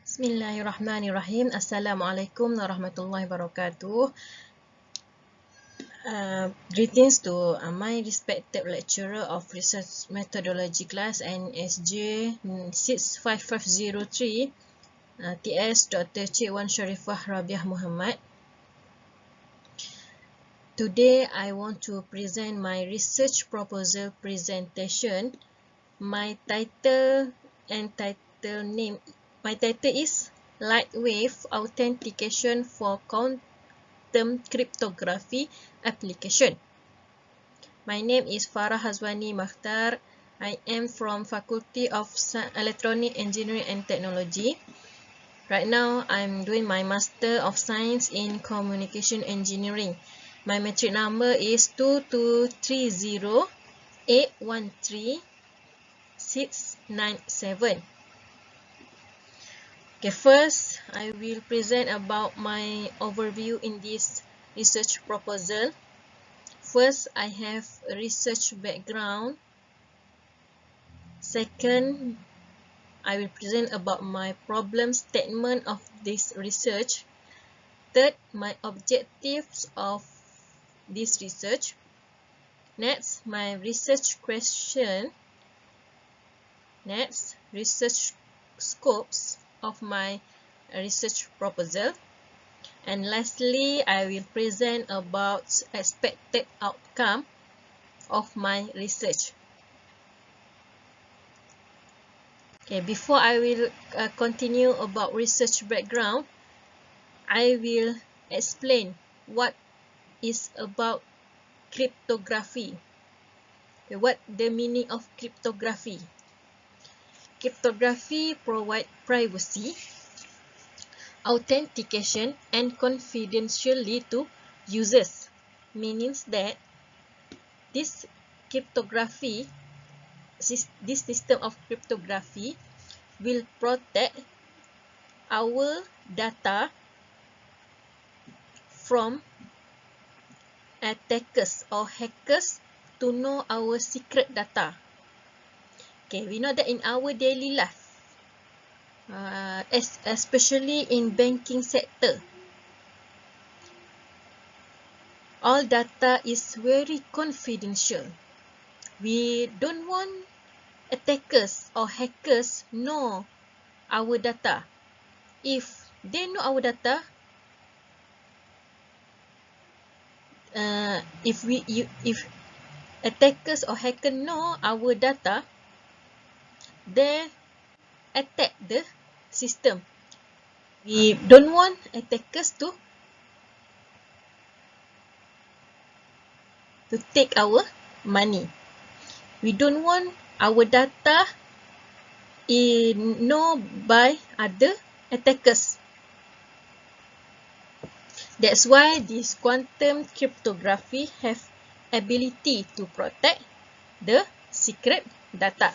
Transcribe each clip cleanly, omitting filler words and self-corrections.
Bismillahirrahmanirrahim. Assalamualaikum warahmatullahi wabarakatuh. Greetings to my respected lecturer of Research Methodology class NSJ 65503 TS Dr. Cik Wan Sharifah Robiah Muhammad. Today I want to present my research proposal presentation. My title is Lightwave Authentication for Quantum Cryptography Application. My name is Farah Hazwani Makhtar. I am from Faculty of Electronic Engineering and Technology. Right now, I'm doing my Master of Science in Communication Engineering. My metric number is 2230813-697. Okay, first, I will present about my overview in this research proposal. First, I have a research background. Second, I will present about my problem statement of this research. Third, my objectives of this research. Next, my research question. Next, research scopes of my research proposal. And lastly, I will present about expected outcome of my research. Okay, before I will continue about research background, I will explain what is about cryptography. Okay, what the meaning of cryptography? Cryptography provides privacy, authentication, and confidentiality to users. Means that this system of cryptography will protect our data from attackers or hackers to know our secret data. Okay, we know that in our daily life, especially in banking sector, all data is very confidential. We don't want attackers or hackers know our data. If they know our data, if attackers or hackers know our data, they attack the system. We don't want attackers to take our money. We don't want our data known by other attackers. That's why this quantum cryptography have ability to protect the secret data.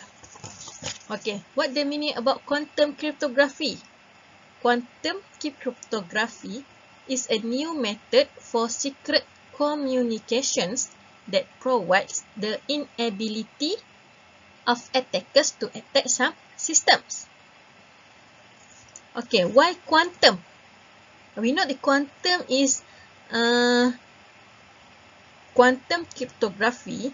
Okay, what the meaning about quantum cryptography? Quantum cryptography is a new method for secret communications that provides the inability of attackers to attack some systems. Okay, why quantum? We know the quantum is quantum cryptography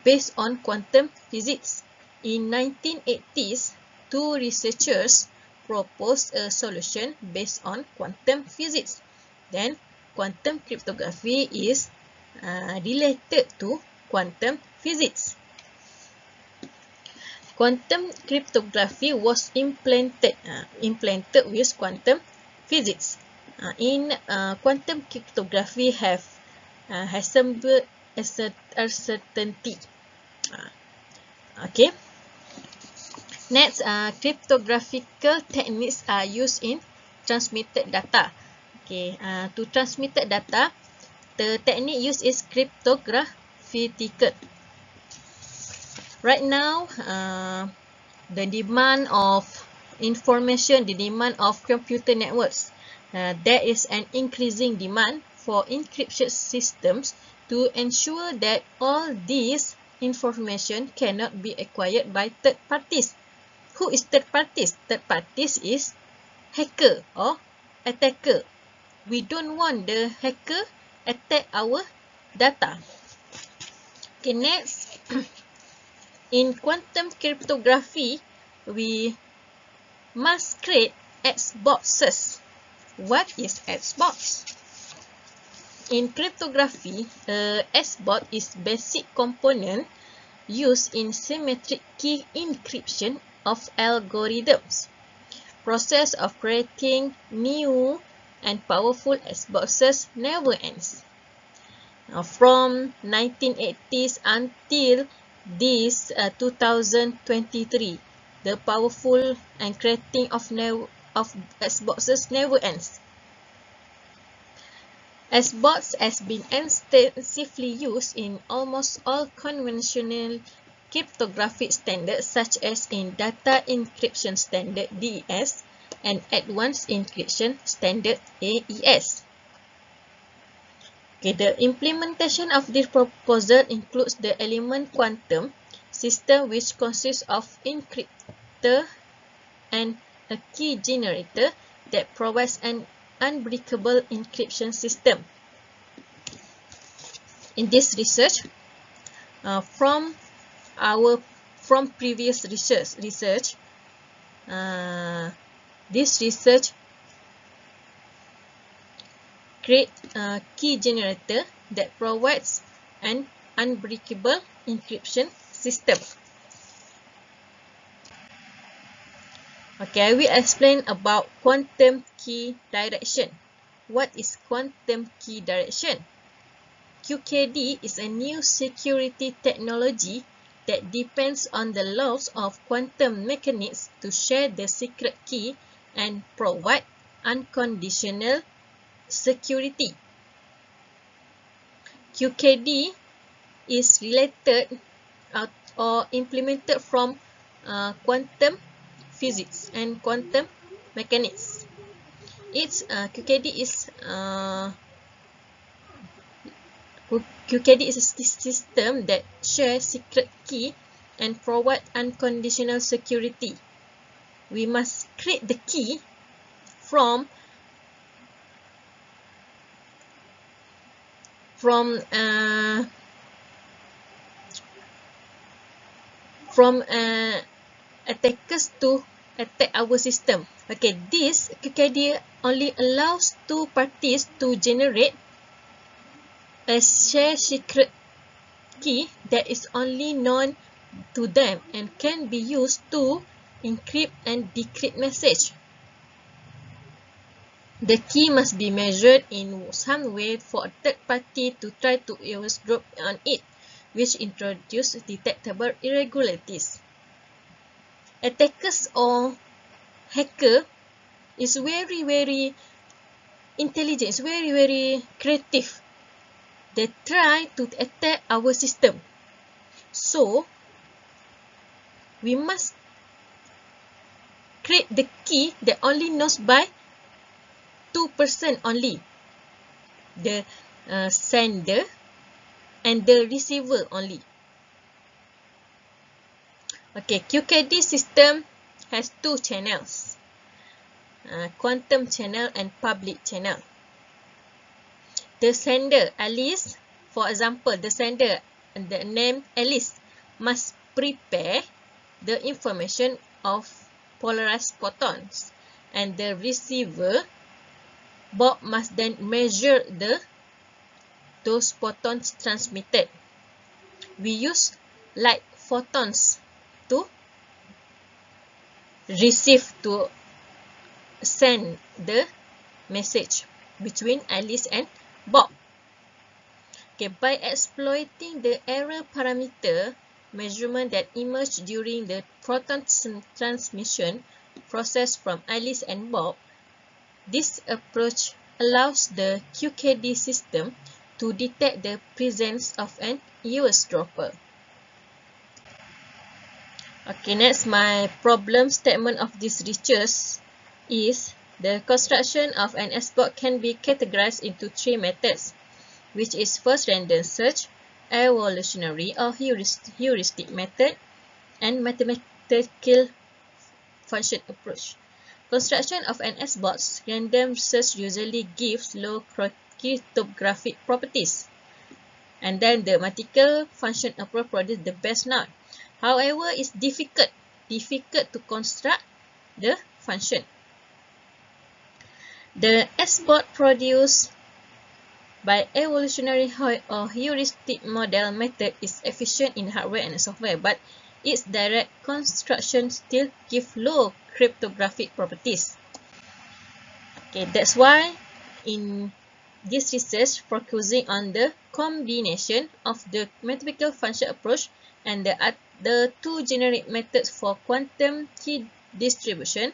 based on quantum physics. In 1980s, two researchers proposed a solution based on quantum physics. Then, quantum cryptography is related to quantum physics. Quantum cryptography was implemented with quantum physics. In quantum cryptography has some uncertainty. Okay. Next, cryptographical techniques are used in transmitted data. Okay, to transmitted data, the technique used is cryptography. Right now, the demand of information, the demand of computer networks, there is an increasing demand for encryption systems to ensure that all these information cannot be acquired by third parties. Who is third parties? Third parties is hacker or attacker. We don't want the hacker attack our data. Okay, next. In quantum cryptography, we must create X boxes. What is X box? In cryptography, X box is basic component used in symmetric key encryption of algorithms. Process of creating new and powerful X boxes never ends. From 1980s until this 2023, the powerful and creating of X boxes never ends. X box has been extensively used in almost all conventional cryptographic standards, such as in Data Encryption Standard (DES) and Advanced Encryption Standard (AES). Okay, the implementation of this proposal includes the element quantum system, which consists of encryptor and a key generator that provides an unbreakable encryption system. In this research, from previous research, this research create a key generator that provides an unbreakable encryption system. Okay, I will explain about quantum key direction. What is quantum key direction? QKD is a new security technology that depends on the laws of quantum mechanics to share the secret key and provide unconditional security. QKD is related or implemented from quantum physics and quantum mechanics. QKD is a system that shares secret key and provide unconditional security. We must create the key from attackers to attack our system. Okay, this QKD only allows two parties to generate a shared secret key that is only known to them and can be used to encrypt and decrypt message. The key must be measured in some way for a third party to try to eavesdrop on it, which introduces detectable irregularities. Attackers or hacker is very intelligent, it's very creative. They try to attack our system. So, we must create the key that only knows by two persons only. The sender and the receiver only. Okay, QKD system has two channels. Quantum channel and public channel. The sender, Alice, for example, the sender, the name Alice, must prepare the information of polarized photons, and the receiver, Bob, must then measure those photons transmitted. We use light photons to send the message between Alice and Bob. Okay, by exploiting the error parameter measurement that emerged during the photon transmission process from Alice and Bob, this approach allows the QKD system to detect the presence of an eavesdropper. Okay, next, my problem statement of this research is the construction of an X box can be categorized into three methods, which is first random search, evolutionary or heuristic method, and mathematical function approach. Construction of an S-box random research usually gives low cryptographic properties, and then the mathematical function approach produces the best known. However, it's difficult to construct the function. The S-box produced by evolutionary or heuristic model method is efficient in hardware and software, but its direct construction still gives low cryptographic properties. Okay, that's why in this research focusing on the combination of the mathematical function approach and the two generic methods for quantum key distribution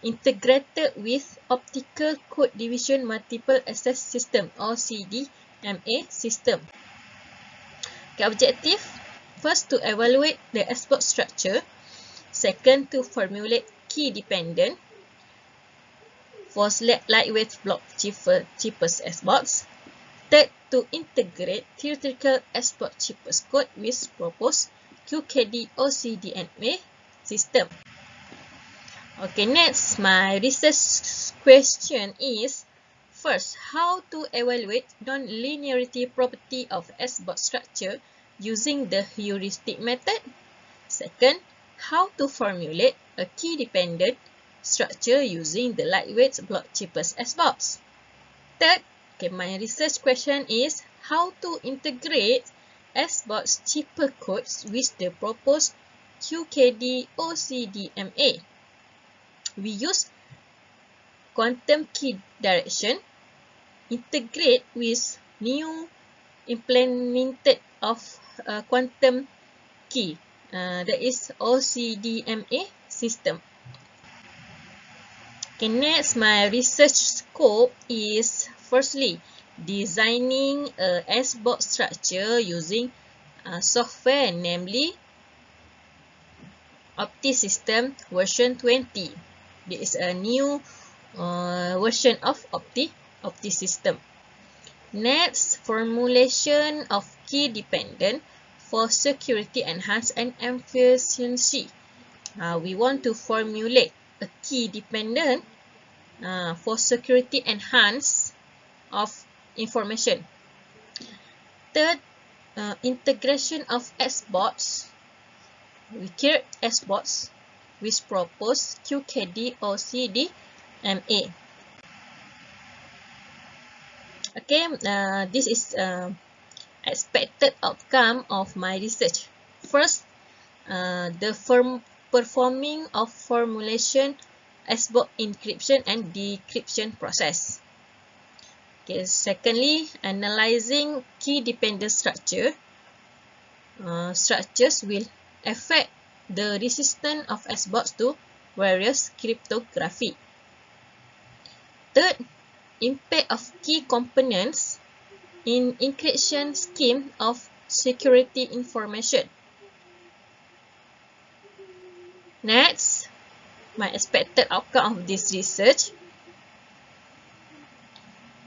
integrated with optical code division multiple access system or CDMA system. Okay, objective: first, to evaluate the S-box structure. Second, to formulate key dependent for lightweight block cheapest S-box. Third, to integrate theoretical S-box cheapest code with proposed QKD or CDMA system. Okay, next, my research question is, first, how to evaluate non-linearity property of S-box structure using the heuristic method? Second, how to formulate a key-dependent structure using the lightweight block cheapest S-box? Third, okay, my research question is, how to integrate S-box cheaper codes with the proposed QKD or CDMA? We use quantum key direction, integrate with new implemented of quantum key, that is OCDMA system. Okay, next, my research scope is, firstly, designing a S-box structure using software, namely OptiSystem version 20. This is a new version of OptiSystem. Next, formulation of key dependent for security enhance and efficiency. We want to formulate a key dependent for security enhance of information. Third, integration of S-box. We create S-box with proposed QKD or CDMA. Okay, this is expected outcome of my research. First, the performing of formulation S-box encryption and decryption process. Okay, secondly, analyzing key dependent structure. Structures will affect the resistance of S-box to various cryptography. Third, impact of key components in encryption scheme of security information. Next, my expected outcome of this research: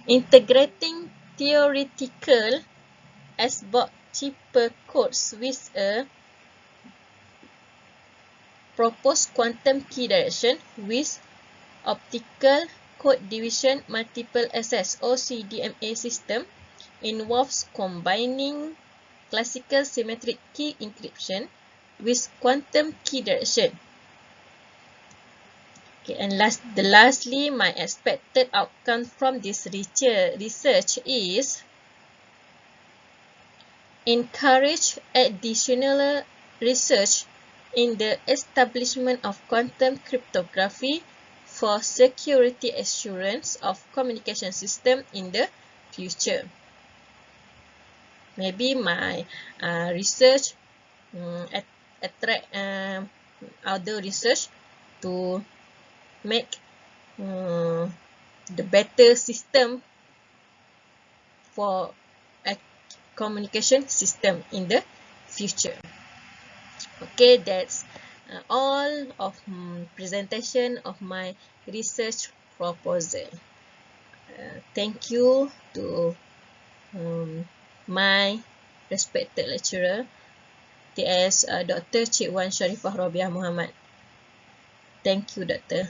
integrating theoretical S-box cheaper codes with a proposed quantum key direction with optical code division multiple access or CDMA system involves combining classical symmetric key encryption with quantum key direction. Okay, and lastly, my expected outcome from this research is encourage additional research in the establishment of quantum cryptography for security assurance of communication system in the future. Maybe my research attract other research to make the better system for a communication system in the future. Okay, that's all of presentation of my research proposal. Thank you to my respected lecturer, TS Dr. Cik Wan Sharifah Robiah Muhammad. Thank you, Doctor.